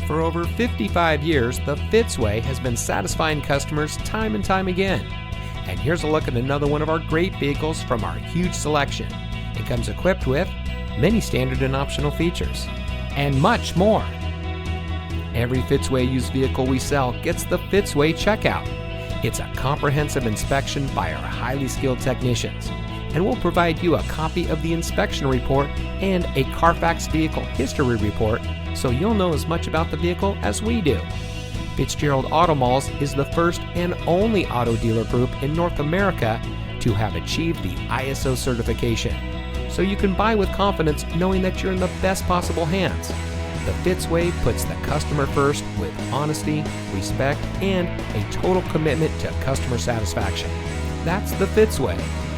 For over 55 years, the Fitzway has been satisfying customers time and time again. And here's a look at another one of our great vehicles from our huge selection. It comes equipped with many standard and optional features, and much more. Every Fitzway used vehicle we sell gets the Fitzway checkout. It's a comprehensive inspection by our highly skilled technicians, and we'll provide you a copy of the inspection report and a Carfax vehicle history report so you'll know as much about the vehicle as we do. Fitzgerald Auto Malls is the first and only auto dealer group in North America to have achieved the ISO certification, so you can buy with confidence knowing that you're in the best possible hands. The Fitzway puts the customer first with honesty, respect, and a total commitment to customer satisfaction. That's the Fitzway.